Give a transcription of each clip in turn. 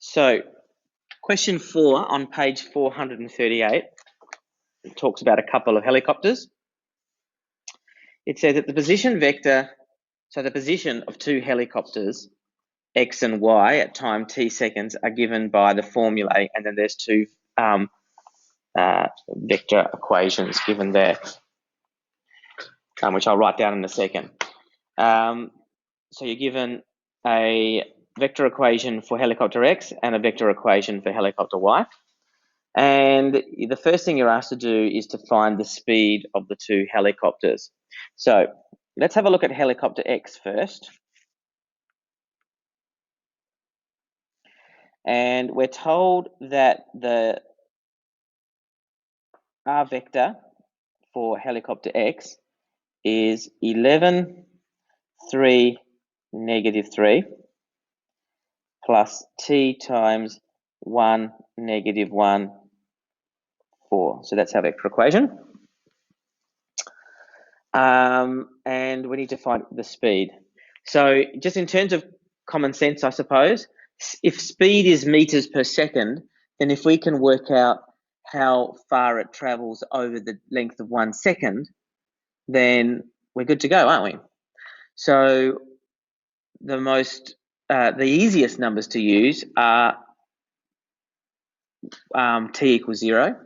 So, question 4 on page 438 talks about a couple of helicopters. It says that the position vector, so the position of two helicopters, x and y at time t seconds, are given by the formulae, and then there's two vector equations given there, which I'll write down in a second. So you're given a vector equation for helicopter x and a vector equation for helicopter y. And the first thing you're asked to do is to find the speed of the two helicopters. So let's have a look at helicopter x first. And we're told that the r vector for helicopter x is 11, 3, negative 3 plus t times 1, negative 1, 4. So that's our vector equation. And we need to find the speed. So just in terms of common sense, I suppose, if speed is meters per second, then if we can work out how far it travels over the length of 1 second, then we're good to go, aren't we? So the easiest numbers to use are t equals 0,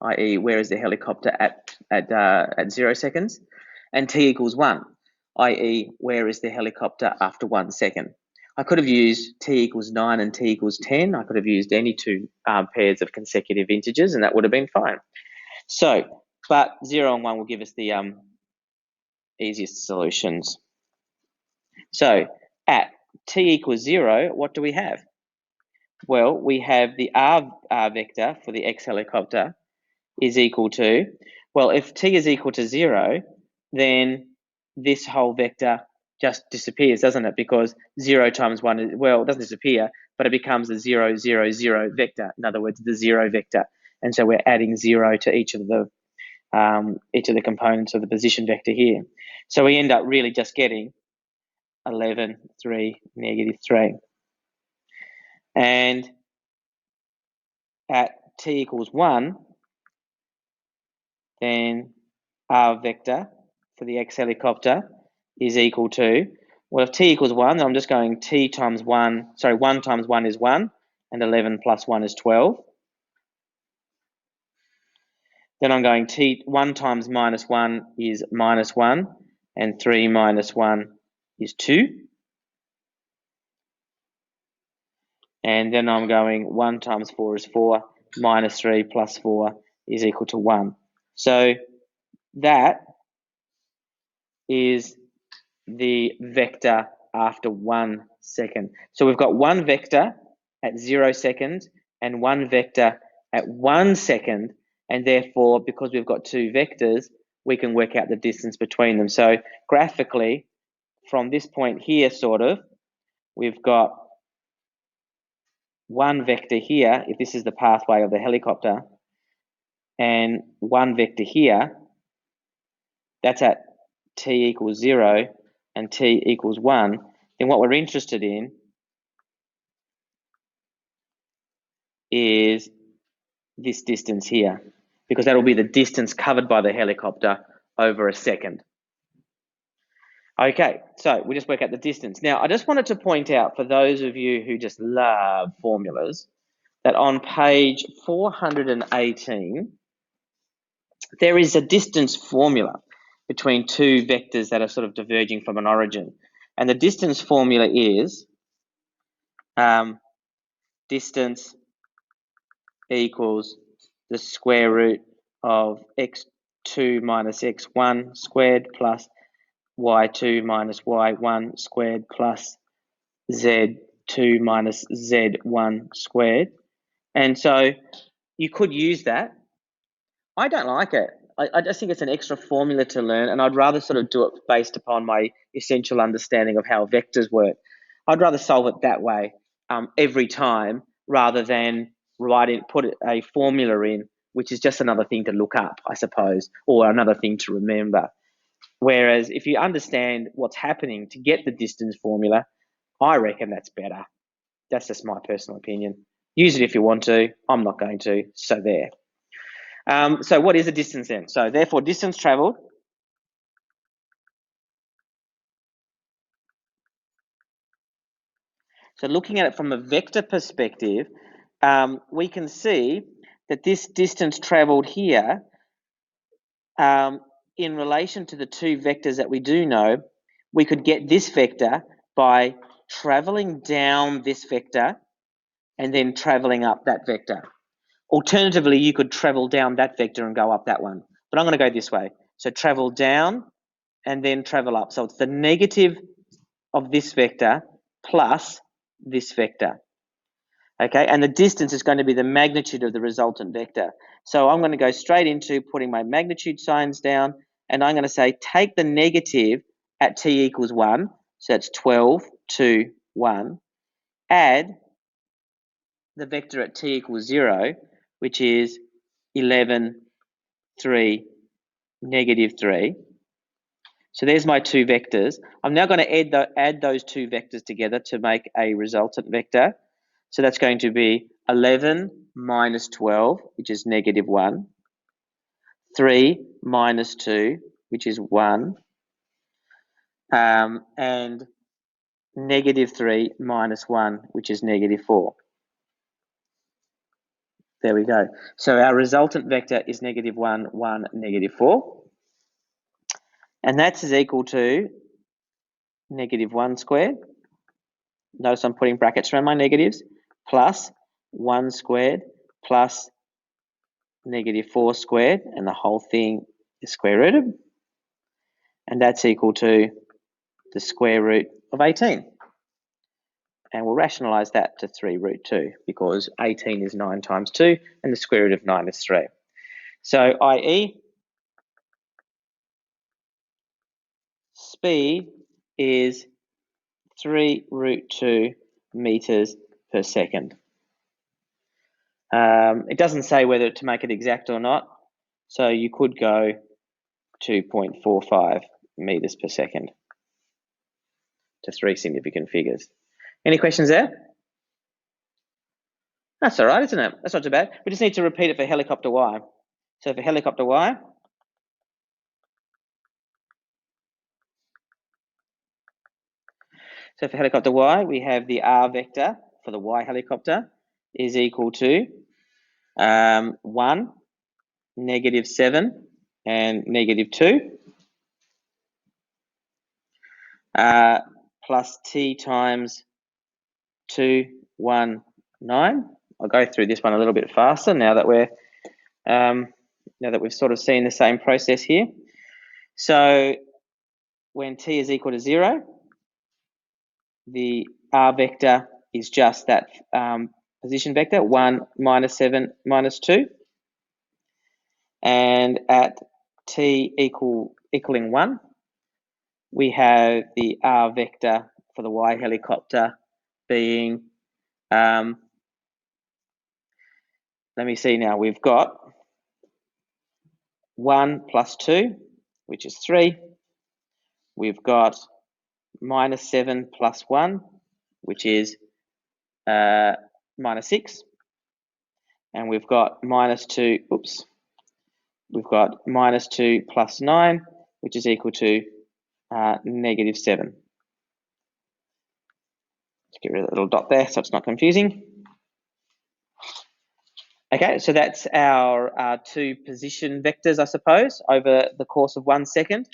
i.e. where is the helicopter at 0 seconds, and t equals 1, i.e. where is the helicopter after 1 second. I could have used t equals 9 and t equals 10. I could have used any two pairs of consecutive integers, and that would have been fine. So, but 0 and 1 will give us the easiest solutions. So at t equals 0, what do we have? Well, we have the r vector for the x helicopter is equal to, well, if t is equal to 0, then this whole vector just disappears, doesn't it? Because 0 times 1 is, well, it doesn't disappear, but it becomes a 0, 0, 0 vector. In other words, the 0 vector. And so we're adding 0 to each of the components of the position vector here. So we end up really just getting 11, 3, negative 3. And at t equals 1, then r vector for the x helicopter is equal to, well, if t equals 1, then I'm just going t times 1, sorry, 1 times 1 is 1, and 11 plus 1 is 12. Then I'm going 1 times minus 1 is minus 1, and 3 minus 1 is 2. And then I'm going 1 times 4 is 4, minus 3 plus 4 is equal to 1. So that is the vector after 1 second. So we've got one vector at 0 seconds and one vector at 1 second, and therefore, because we've got two vectors, we can work out the distance between them. So graphically, from this point here, we've got one vector here, if this is the pathway of the helicopter, and one vector here, that's at t equals 0 and t equals 1, then what we're interested in is this distance here, because that'll be the distance covered by the helicopter over a second. Okay, so we just work out the distance. Now, I just wanted to point out for those of you who just love formulas that on page 418, there is a distance formula between two vectors that are sort of diverging from an origin. And the distance formula is distance equals the square root of x2 minus x1 squared plus y2 minus y1 squared plus z2 minus z1 squared. And so you could use that. I don't like it. I just think it's an extra formula to learn, and I'd rather sort of do it based upon my essential understanding of how vectors work. I'd rather solve it that way every time rather than put a formula in, which is just another thing to look up, I suppose, or another thing to remember. Whereas if you understand what's happening to get the distance formula, I reckon that's better. That's just my personal opinion. Use it if you want to. I'm not going to. So there. So what is the distance then? So therefore, distance travelled. So looking at it from a vector perspective, we can see that this distance travelled here, in relation to the two vectors that we do know, we could get this vector by travelling down this vector and then travelling up that vector. Alternatively, you could travel down that vector and go up that one. But I'm going to go this way. So travel down and then travel up. So it's the negative of this vector plus this vector. Okay, and the distance is going to be the magnitude of the resultant vector. So I'm going to go straight into putting my magnitude signs down, and I'm going to say take the negative at t equals 1, so that's 12, 2, 1, add the vector at t equals 0, which is 11, 3, negative 3. So there's my two vectors. I'm now going to add those two vectors together to make a resultant vector. So that's going to be 11 minus 12, which is negative 1, 3 minus 2, which is 1, and negative 3 minus 1, which is negative 4. There we go. So our resultant vector is negative 1, 1, negative 4. And that's is equal to negative 1 squared. Notice I'm putting brackets around my negatives, plus 1 squared plus negative 4 squared, and the whole thing is square rooted. And that's equal to the square root of 18. And we'll rationalise that to 3 root 2, because 18 is 9 times 2, and the square root of 9 is 3. So, i.e., speed is 3 root 2 meters per second. It doesn't say whether to make it exact or not, so you could go 2.45 meters per second to 3 significant figures. Any questions there? That's all right, isn't it? That's not too bad. We just need to repeat it for helicopter Y. So for helicopter Y, we have the R vector for the Y helicopter is equal to 1, negative 7, and negative 2, plus T times 2, 1, 9. I'll go through this one a little bit faster now that we've sort of seen the same process here. So when T is equal to 0, the R vector is just that position vector, 1, minus 7, minus 2. And at T equaling 1, we have the R vector for the Y helicopter being, let me see now, we've got 1 plus 2, which is 3. We've got minus 7 plus 1, which is minus 6. And we've got minus 2, we've got minus 2 plus 9, which is equal to negative 7. Let's get rid of that little dot there so it's not confusing. Okay, so that's our two position vectors, I suppose, over the course of 1 second.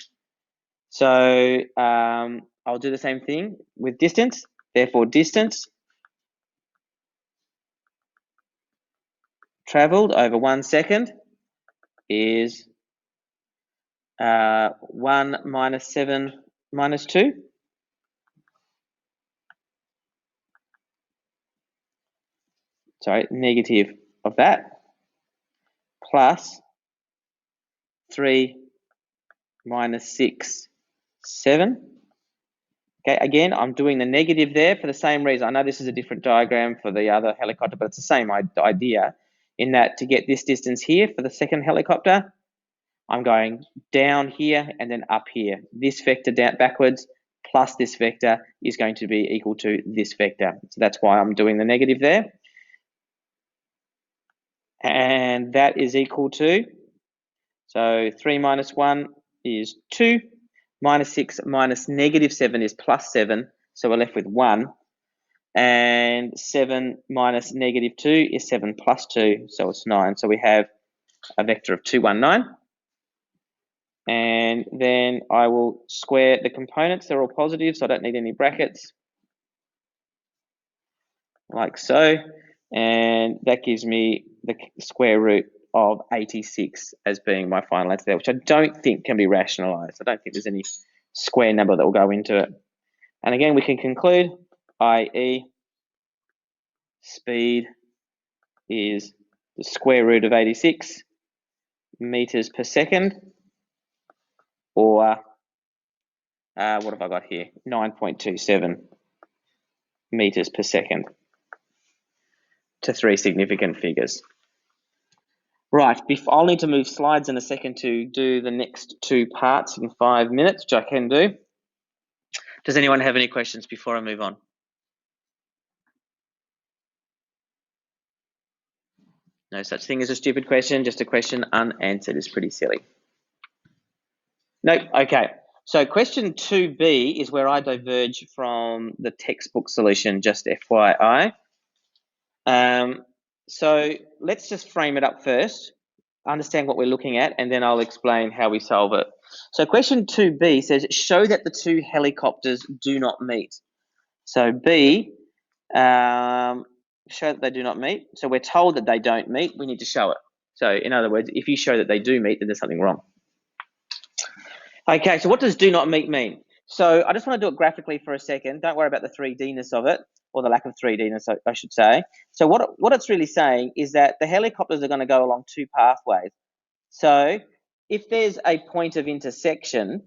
So I'll do the same thing with distance. Therefore, distance travelled over 1 second is 1 minus 7 minus 2. Sorry, negative of that, plus 3 minus 6, 7. Okay, again, I'm doing the negative there for the same reason. I know this is a different diagram for the other helicopter, but it's the same idea in that to get this distance here for the second helicopter, I'm going down here and then up here. This vector down backwards plus this vector is going to be equal to this vector. So that's why I'm doing the negative there. And that is equal to, so 3 minus 1 is 2, minus 6 minus negative 7 is plus 7, so we're left with 1. And 7 minus negative 2 is 7 plus 2, so it's 9. So we have a vector of 2, 1, 9. And then I will square the components. They're all positive, so I don't need any brackets, like so. And that gives me the square root of 86 as being my final answer there, which I don't think can be rationalized. I don't think there's any square number that will go into it. And again, we can conclude, i.e. speed is the square root of 86 meters per second, or what have I got here? 9.27 meters per second to 3 significant figures. Right, I'll need to move slides in a second to do the next 2 parts in 5 minutes, which I can do. Does anyone have any questions before I move on? No such thing as a stupid question, just a question unanswered is pretty silly. No, okay. So question 2B is where I diverge from the textbook solution, just FYI. So let's just frame it up first, understand what we're looking at, and then I'll explain how we solve it. So question 2B says, show that the 2 helicopters do not meet. So B, show that they do not meet. So we're told that they don't meet, we need to show it. So in other words, if you show that they do meet, then there's something wrong. Okay, so what does do not meet mean? So I just want to do it graphically for a second. Don't worry about the 3D-ness of it, or the lack of 3D-ness, I should say. So what it's really saying is that the helicopters are going to go along 2 pathways. So if there's a point of intersection,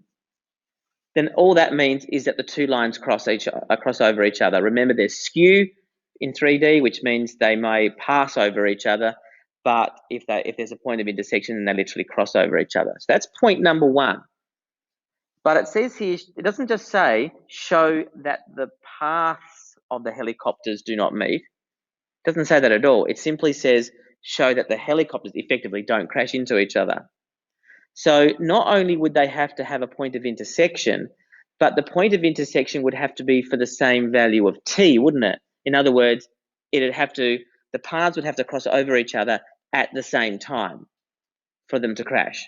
then all that means is that the 2 lines cross over each other. Remember, there's skew in 3D, which means they may pass over each other, but if there's a point of intersection, then they literally cross over each other. So that's point number 1. But it says here, it doesn't just say, show that the paths of the helicopters do not meet. It doesn't say that at all. It simply says, show that the helicopters effectively don't crash into each other. So not only would they have to have a point of intersection, but the point of intersection would have to be for the same value of t, wouldn't it? In other words, the paths would have to cross over each other at the same time for them to crash.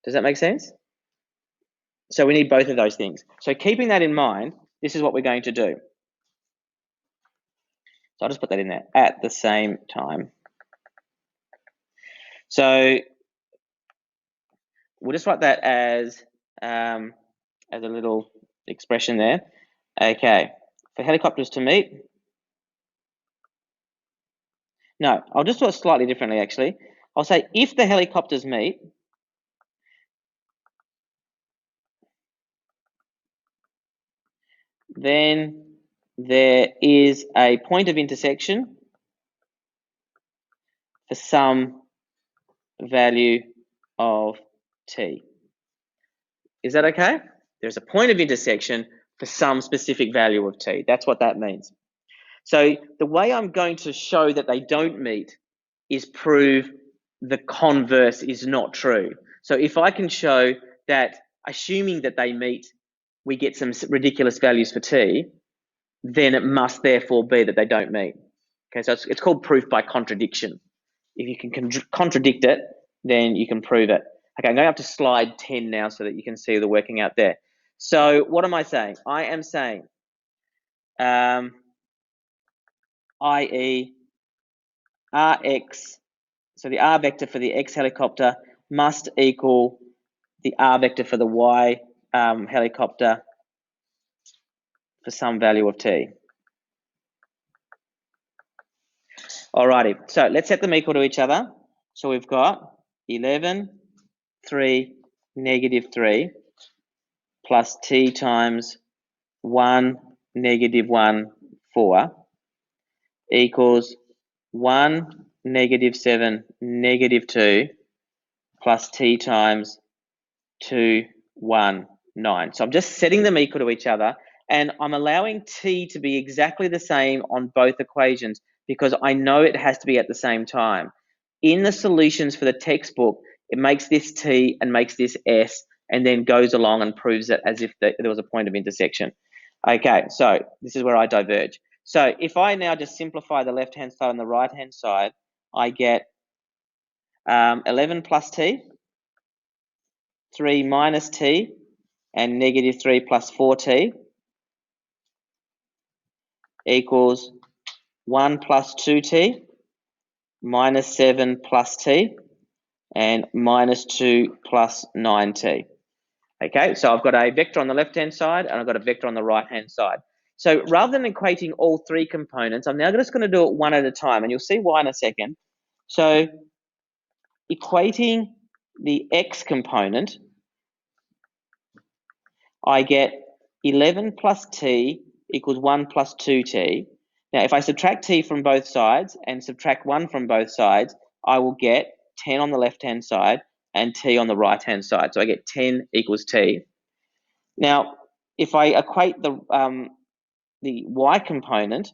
Does that make sense? So we need both of those things. So keeping that in mind, this is what we're going to do. So I'll just put that in there, at the same time. So we'll just write that as a little expression there. Okay, for helicopters to meet. No, I'll just do it slightly differently actually. I'll say if the helicopters meet, then there is a point of intersection for some value of t. Is that okay? There's a point of intersection for some specific value of t. That's what that means. So the way I'm going to show that they don't meet is prove the converse is not true. So if I can show that assuming that they meet, we get some ridiculous values for t, then it must therefore be that they don't meet. Okay, so it's called proof by contradiction. If you can contradict it, then you can prove it. Okay, I'm going up to slide 10 now so that you can see the working out there. So what am I saying? I am saying, i.e. Rx, so the R vector for the X helicopter must equal the R vector for the Y helicopter for some value of t. Alrighty, so let's set them equal to each other. So we've got 11, 3, negative 3, plus t times 1, negative 1, 4, equals 1, negative 7, negative 2, plus t times 2, 1, 9. So I'm just setting them equal to each other, and I'm allowing t to be exactly the same on both equations because I know it has to be at the same time. In the solutions for the textbook, it makes this t and makes this s, and then goes along and proves it as if there was a point of intersection. Okay, so this is where I diverge. So if I now just simplify the left-hand side and the right-hand side, I get 11 plus t, 3 minus t, and negative 3 plus 4t equals 1 plus 2t, minus 7 plus t, and minus 2 plus 9t. Okay, so I've got a vector on the left-hand side and I've got a vector on the right-hand side. So rather than equating all three components, I'm now just going to do it one at a time, and you'll see why in a second. So equating the x component, I get 11 plus t equals 1 plus 2t. Now, if I subtract t from both sides and subtract 1 from both sides, I will get 10 on the left-hand side and t on the right-hand side. So I get 10 equals t. Now, if I equate the y component,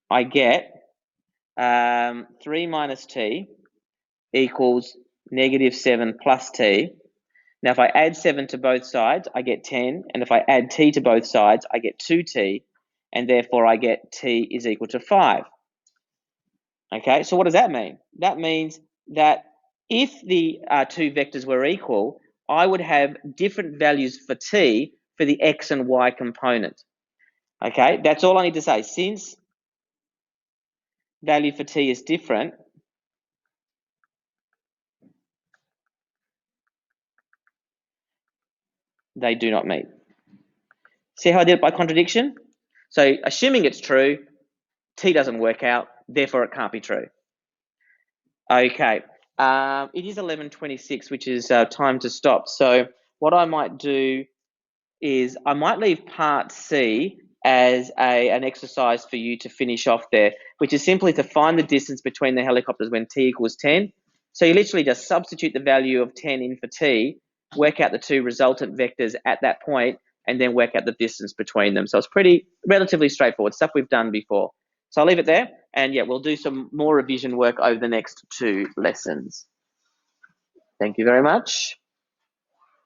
I get 3 minus t equals negative 7 plus t. Now, if I add 7 to both sides, I get 10. And if I add t to both sides, I get 2t. And therefore, I get t is equal to 5. Okay, so what does that mean? That means that if the two vectors were equal, I would have different values for t for the x and y component. Okay, that's all I need to say. Since value for t is different, they do not meet. See how I did it by contradiction? So assuming it's true, t doesn't work out, therefore it can't be true. Okay, it is 11:26, which is time to stop. So what I might do is I might leave part C as an exercise for you to finish off there, which is simply to find the distance between the helicopters when t equals 10. So you literally just substitute the value of 10 in for t, work out the two resultant vectors at that point, and then work out the distance between them. So it's relatively straightforward, stuff we've done before. So I'll leave it there, and yeah, we'll do some more revision work over the next 2 lessons. Thank you very much.